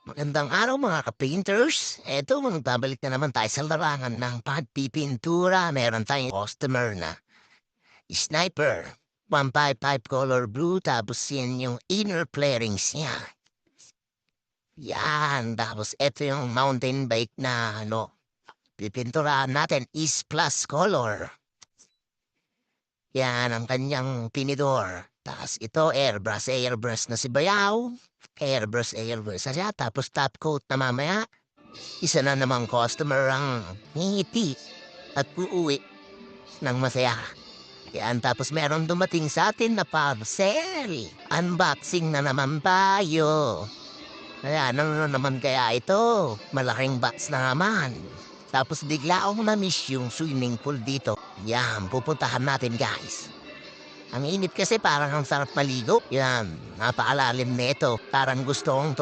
Magandang araw mga ka-painters. Eto, magbabalik na naman tayo sa larangan ng pagpipintura. Meron tayong customer na sniper. 155 color blue, tapos yan yung inner flarings niya. Yan, tapos eto yung mountain bike na pipinturahan natin is plus color. Yan ang kanyang pinidor. Tapos ito, airbrush na si Bayaw. Airbrush na siya. Tapos top coat na mamaya. Isa na namang customer ang ngiti at uuwi ng masaya. Yan, tapos meron dumating sa atin na parcel. Unboxing na naman tayo. Ayan, ano naman kaya ito? Malaking box na naman. Tapos bigla akong na-miss yung swimming pool dito. Yan, pupuntahan natin guys. Ang init kasi parang ang sarap maligo. Yan, napakalalim nito. Parang gusto kong